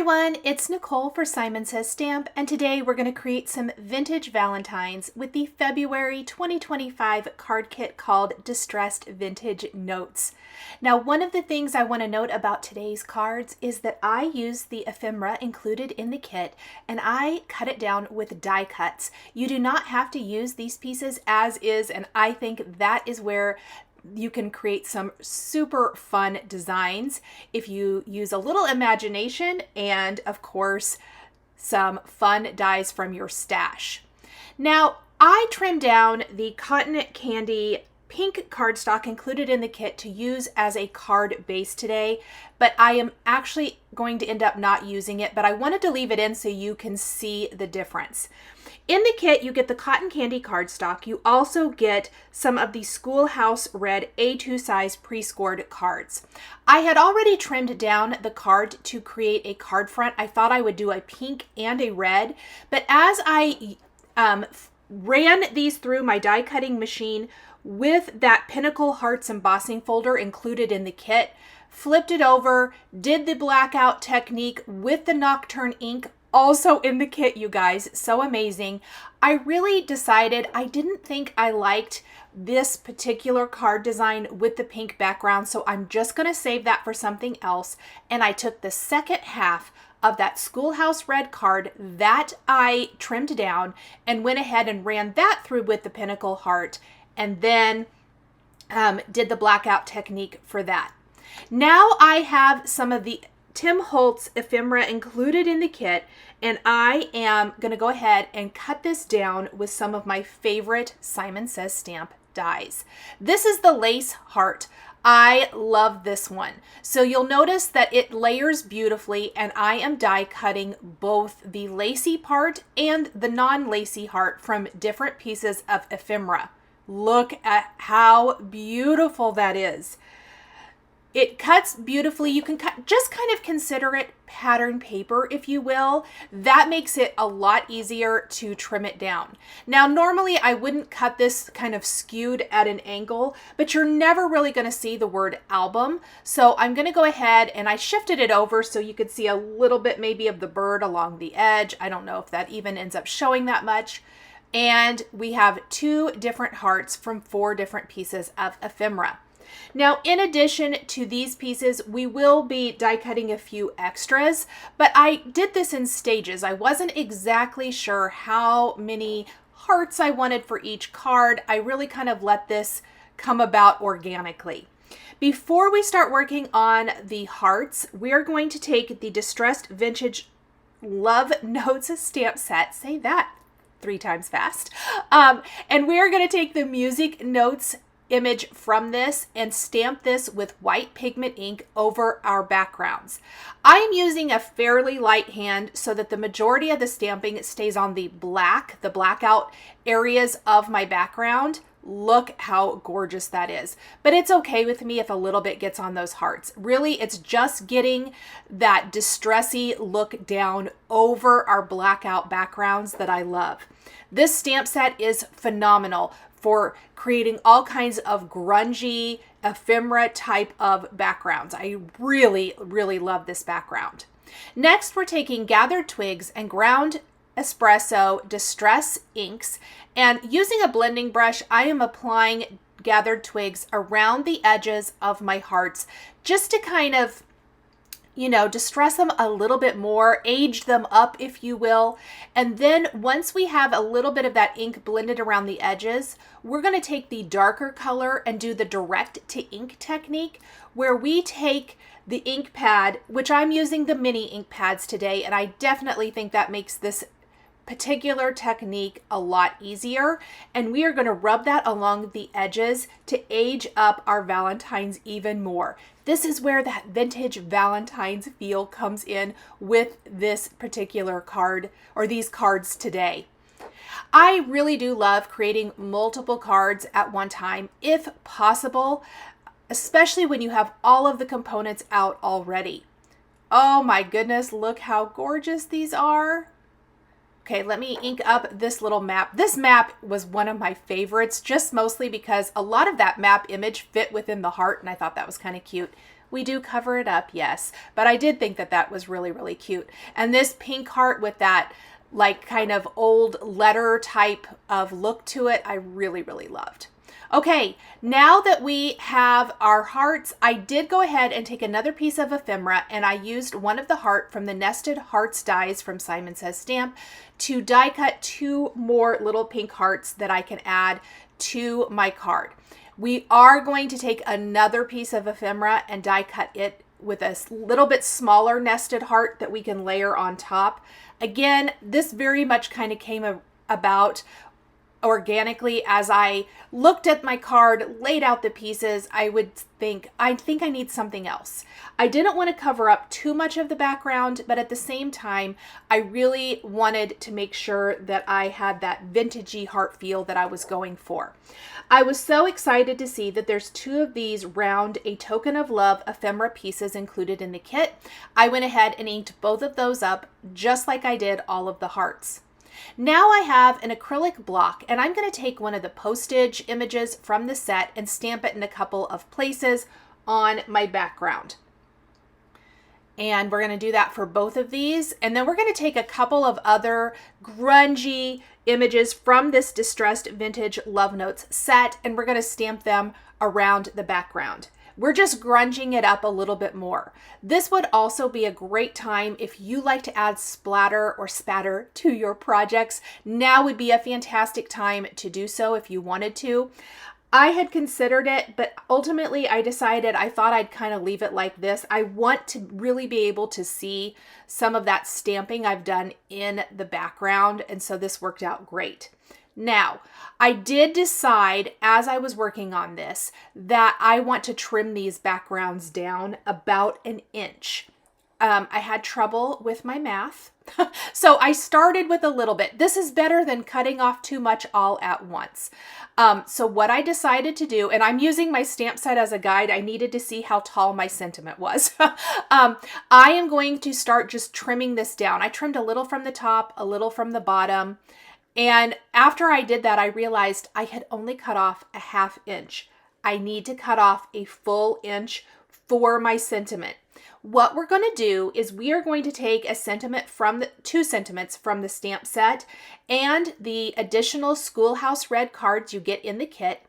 everyone, it's Nicole for Simon Says Stamp, and today we're going to create some vintage Valentines with the February 2025 card kit called Distressed Vintage Notes. Now, one of the things I want to note about today's cards is that I use the ephemera included in the kit and I cut it down with die cuts. You do not have to use these pieces as is, and I think that is where you can create some super fun designs if you use a little imagination and, of course, some fun dies from your stash. Now, I trimmed down the cotton candy pink cardstock included in the kit to use as a card base today, but I am actually going to end up not using it, but I wanted to leave it in so you can see the difference. In the kit, you get the cotton candy cardstock. You also get some of the Schoolhouse red A2 size pre-scored cards. I had already trimmed down the card to create a card front. I thought I would do a pink and a red, but as I ran these through my die cutting machine with that Pinnacle Hearts embossing folder included in the kit, flipped it over, did the blackout technique with the Nocturne ink also in the kit, you guys, so amazing. I really decided I didn't think I liked this particular card design with the pink background, so I'm just going to save that for something else. And I took the second half of that Schoolhouse red card that I trimmed down and went ahead and ran that through with the Pinnacle Heart, and then did the blackout technique for that. Now I have some of the Tim Holtz ephemera included in the kit, and I am going to go ahead and cut this down with some of my favorite Simon Says Stamp dies. This is the lace heart. I love this one. So you'll notice that it layers beautifully, and I am die cutting both the lacy part and the non-lacy heart from different pieces of ephemera. Look at how beautiful that is. It cuts beautifully. You can just kind of consider it pattern paper, if you will. That makes it a lot easier to trim it down. Now, normally I wouldn't cut this kind of skewed at an angle, but you're never really going to see the word album. So I'm going to go ahead and I shifted it over so you could see a little bit maybe of the bird along the edge. I don't know if that even ends up showing that much. And we have 2 different hearts from 4 different pieces of ephemera. Now, in addition to these pieces, we will be die cutting a few extras, but I did this in stages. I wasn't exactly sure how many hearts I wanted for each card. I really kind of let this come about organically. Before we start working on the hearts, we are going to take the Distressed Vintage Love Notes stamp set. Say that 3 times fast. And we are going to take the music notes image from this and stamp this with white pigment ink over our backgrounds. I am using a fairly light hand so that the majority of the stamping stays on the blackout areas of my background. Look how gorgeous that is. But it's okay with me if a little bit gets on those hearts. Really, it's just getting that distressy look down over our blackout backgrounds that I love. This stamp set is phenomenal for creating all kinds of grungy, ephemera type of backgrounds. I really, really love this background. Next, we're taking gathered twigs and ground espresso distress inks, and using a blending brush, I am applying gathered twigs around the edges of my hearts just to kind of, distress them a little bit more, age them up, if you will. And then once we have a little bit of that ink blended around the edges, we're going to take the darker color and do the direct to ink technique, where we take the ink pad, which I'm using the mini ink pads today, and I definitely think that makes this particular technique a lot easier, and we are going to rub that along the edges to age up our Valentines even more. This is where that vintage Valentine's feel comes in with this particular card, or these cards today. I really do love creating multiple cards at one time if possible, especially when you have all of the components out already. Oh my goodness, look how gorgeous these are. Okay, let me ink up this little map. This map was one of my favorites, just mostly because a lot of that map image fit within the heart, and I thought that was kind of cute. We do cover it up, yes, but I did think that that was really, really cute. And this pink heart with that like kind of old letter type of look to it, I really, really loved. Okay, now that we have our hearts, I did go ahead and take another piece of ephemera, and I used one of the heart from the Nested Hearts dies from Simon Says Stamp to die cut 2 more little pink hearts that I can add to my card. We are going to take another piece of ephemera and die cut it with a little bit smaller nested heart that we can layer on top. Again, this very much kind of came about organically. As I looked at my card, laid out the pieces, I think I need something else. I didn't want to cover up too much of the background, but at the same time, I really wanted to make sure that I had that vintagey heart feel that I was going for. I was so excited to see that there's 2 of these round A Token of Love ephemera pieces included in the kit. I went ahead and inked both of those up just like I did all of the hearts. Now I have an acrylic block, and I'm going to take one of the postage images from the set and stamp it in a couple of places on my background. And we're going to do that for both of these. And then we're going to take a couple of other grungy images from this Distressed Vintage Love Notes set, and we're going to stamp them around the background. We're just grunging it up a little bit more. This would also be a great time if you like to add splatter or spatter to your projects. Now would be a fantastic time to do so if you wanted to. I had considered it, but ultimately I decided I thought I'd kind of leave it like this. I want to really be able to see some of that stamping I've done in the background, and so this worked out great. Now, I did decide as I was working on this that I want to trim these backgrounds down about 1 inch. I had trouble with my math, so I started with a little bit. This is better than cutting off too much all at once. So what I decided to do, and I'm using my stamp set as a guide, I needed to see how tall my sentiment was. I am going to start just trimming this down. I trimmed a little from the top, a little from the bottom. And after I did that, I realized I had only cut off a 1/2 inch. I need to cut off a full inch for my sentiment. What we're going to do is we are going to take a sentiment from 2 sentiments from the stamp set and the additional Schoolhouse red cards you get in the kit,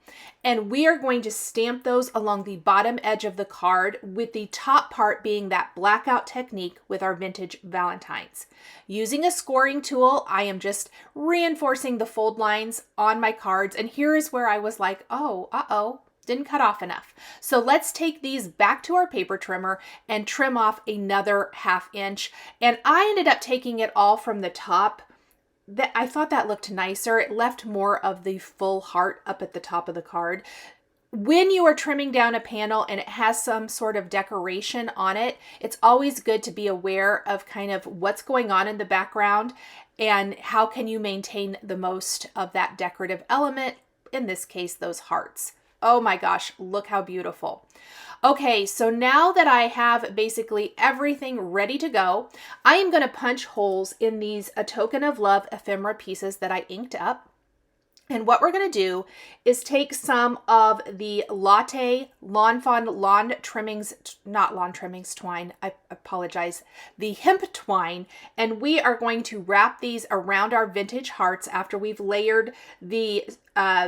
and we are going to stamp those along the bottom edge of the card, with the top part being that blackout technique with our vintage Valentines. Using a scoring tool, I am just reinforcing the fold lines on my cards, and here is where I was like, oh, didn't cut off enough. So let's take these back to our paper trimmer and trim off another 1/2 inch. And I ended up taking it all from the top. I thought that looked nicer. It left more of the full heart up at the top of the card. When you are trimming down a panel and it has some sort of decoration on it, it's always good to be aware of kind of what's going on in the background and how can you maintain the most of that decorative element, in this case, those hearts. Oh my gosh, look how beautiful. Okay, so now that I have basically everything ready to go, I am going to punch holes in these A Token of Love ephemera pieces that I inked up. And what we're going to do is take some of the Latte Fawn lawn trimmings, not lawn trimmings, twine, I apologize, the hemp twine, and we are going to wrap these around our vintage hearts after we've layered the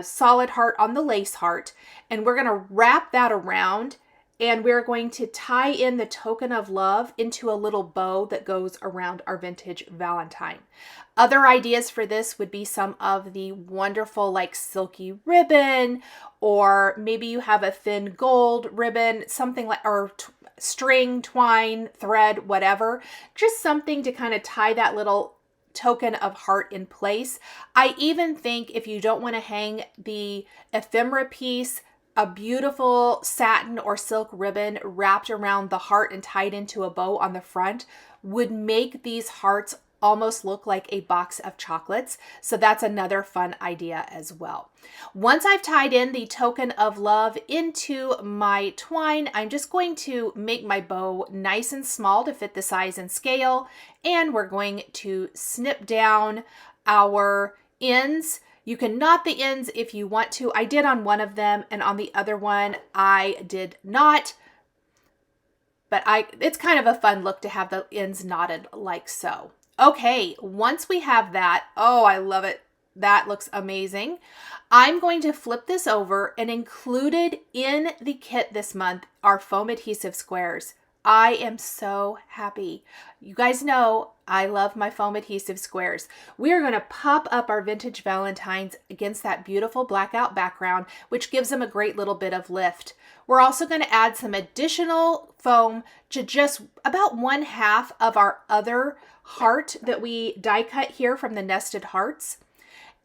solid heart on the lace heart, and we're going to wrap that around, and we're going to tie in the Token of Love into a little bow that goes around our vintage Valentine. Other ideas for this would be some of the wonderful like silky ribbon, or maybe you have a thin gold ribbon, something like, or string, twine, thread, whatever. Just something to kind of tie that little token of heart in place. I even think if you don't want to hang the ephemera piece, a beautiful satin or silk ribbon wrapped around the heart and tied into a bow on the front would make these hearts almost look like a box of chocolates. So that's another fun idea as well. Once I've tied in the Token of Love into my twine, I'm just going to make my bow nice and small to fit the size and scale. And we're going to snip down our ends. You can knot the ends if you want to. I did on one of them, and on the other one, I did not. but it's kind of a fun look to have the ends knotted like so. Okay, once we have that, oh, I love it. That looks amazing. I'm going to flip this over, and included in the kit this month are foam adhesive squares. I am so happy. You guys know I love my foam adhesive squares. We are going to pop up our vintage Valentines against that beautiful blackout background, which gives them a great little bit of lift. We're also going to add some additional foam to just about 1/2 of our other heart that we die cut here from the nested hearts.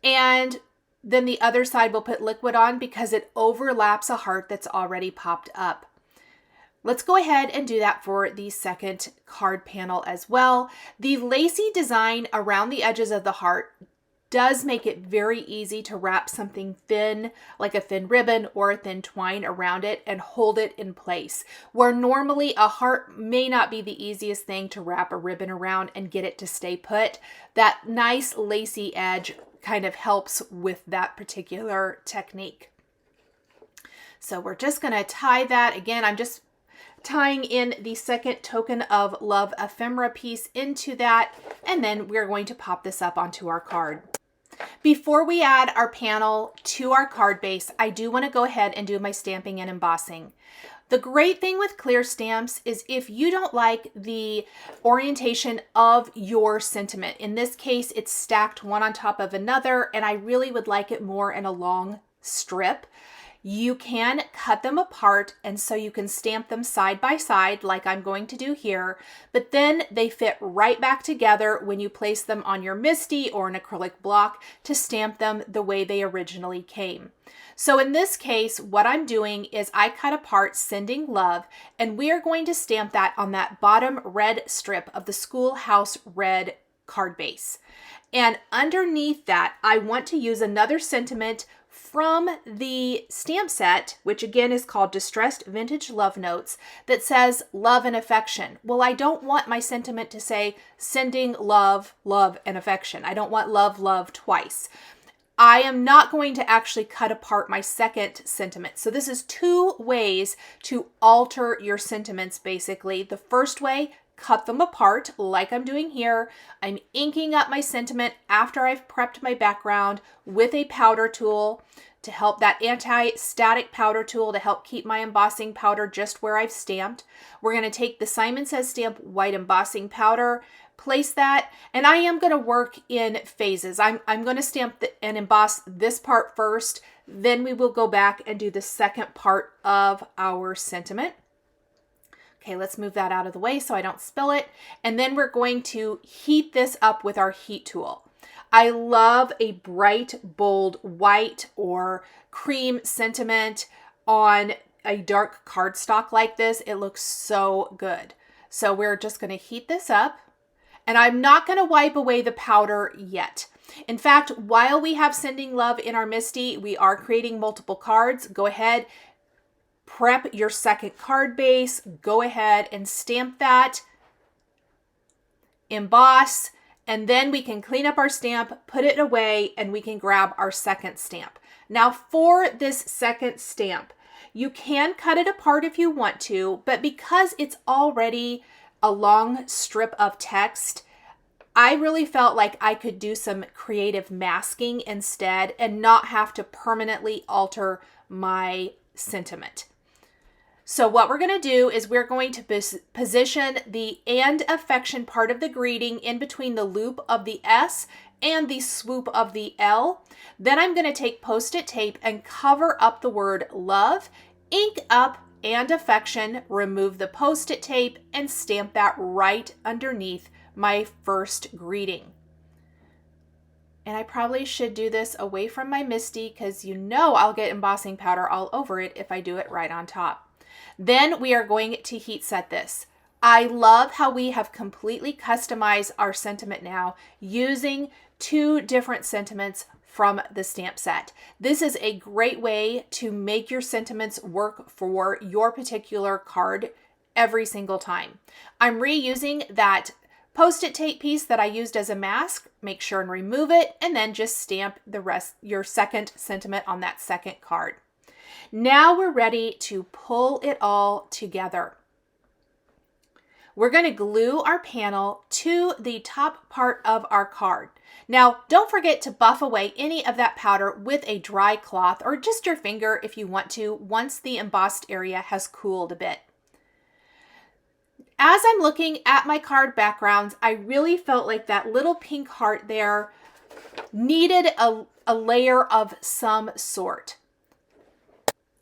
And then the other side we'll put liquid on because it overlaps a heart that's already popped up. Let's go ahead and do that for the second card panel as well. The lacy design around the edges of the heart does make it very easy to wrap something thin, like a thin ribbon or a thin twine around it and hold it in place. Where normally a heart may not be the easiest thing to wrap a ribbon around and get it to stay put, that nice lacy edge kind of helps with that particular technique. So we're just going to tie that. Again, I'm just tying in the second token of love ephemera piece into that, and then we're going to pop this up onto our card. Before we add our panel to our card base, I do want to go ahead and do my stamping and embossing. The great thing with clear stamps is if you don't like the orientation of your sentiment, in this case, it's stacked one on top of another, and I really would like it more in a long strip. You can cut them apart, and so you can stamp them side by side like I'm going to do here, but then they fit right back together when you place them on your MISTI or an acrylic block to stamp them the way they originally came. So in this case, what I'm doing is I cut apart Sending Love, and we are going to stamp that on that bottom red strip of the Schoolhouse red card base. And underneath that, I want to use another sentiment from the stamp set, which again is called Distressed Vintage Love Notes, that says love and affection. Well, I don't want my sentiment to say sending love, love, and affection. I don't want love, love twice. I am not going to actually cut apart my second sentiment. So this is two ways to alter your sentiments, basically. The first way, cut them apart like I'm doing here. I'm inking up my sentiment after I've prepped my background with a powder tool to help, that anti-static powder tool to help keep my embossing powder just where I've stamped. We're going to take the Simon Says Stamp white embossing powder, place that, and I am going to work in phases. I'm going to stamp and emboss this part first, then we will go back and do the second part of our sentiment. Okay, let's move that out of the way so I don't spill it. And then we're going to heat this up with our heat tool. I love a bright, bold white or cream sentiment on a dark cardstock like this. It looks so good. So we're just going to heat this up. And I'm not going to wipe away the powder yet. In fact, while we have Sending Love in our MISTI, we are creating multiple cards. Go ahead, prep your second card base, go ahead and stamp that, emboss, and then we can clean up our stamp, put it away, and we can grab our second stamp. Now for this second stamp, you can cut it apart if you want to, but because it's already a long strip of text, I really felt like I could do some creative masking instead and not have to permanently alter my sentiment. So what we're going to do is we're going to position the and affection part of the greeting in between the loop of the S and the swoop of the L. Then I'm going to take Post-it tape and cover up the word love, ink up and affection, remove the Post-it tape, and stamp that right underneath my first greeting. And I probably should do this away from my MISTI because you know I'll get embossing powder all over it if I do it right on top. Then we are going to heat set this. I love how we have completely customized our sentiment now using two different sentiments from the stamp set. This is a great way to make your sentiments work for your particular card every single time. I'm reusing that Post-it tape piece that I used as a mask. Make sure and remove it, and then just stamp the rest, your second sentiment on that second card. Now we're ready to pull it all together. we're going to glue our panel to the top part of our card. Now, don't forget to buff away any of that powder with a dry cloth or just your finger if you want to, once the embossed area has cooled a bit. As I'm looking at my card backgrounds, I really felt like that little pink heart there needed a layer of some sort.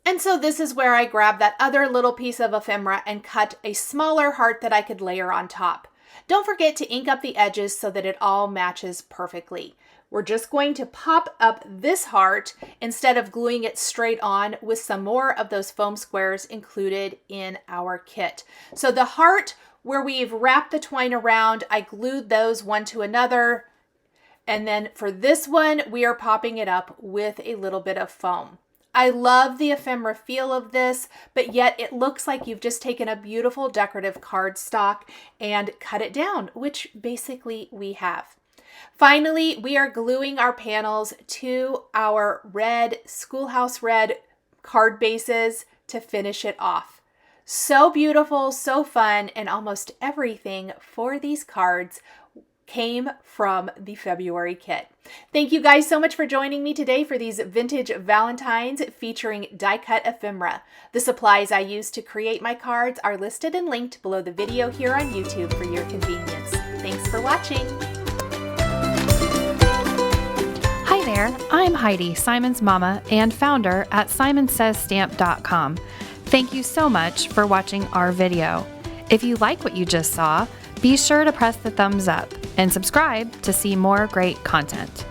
And so this is where I grabbed that other little piece of ephemera and cut a smaller heart that I could layer on top. Don't forget to ink up the edges so that it all matches perfectly. We're just going to pop up this heart instead of gluing it straight on with some more of those foam squares included in our kit. So the heart where we've wrapped the twine around, I glued those one to another. And then for this one, we are popping it up with a little bit of foam. I love the ephemera feel of this, but yet it looks like you've just taken a beautiful decorative cardstock and cut it down, which basically we have. Finally, we are gluing our panels to our red, Schoolhouse red card bases to finish it off. So beautiful, so fun, and almost everything for these cards came from the February kit. Thank you guys so much for joining me today for these vintage Valentines featuring die-cut ephemera. The supplies I used to create my cards are listed and linked below the video here on YouTube for your convenience. Thanks for watching. Hi there, I'm Heidi, Simon's mama and founder at simonsaysstamp.com. Thank you so much for watching our video. If you like what you just saw, be sure to press the thumbs up and subscribe to see more great content.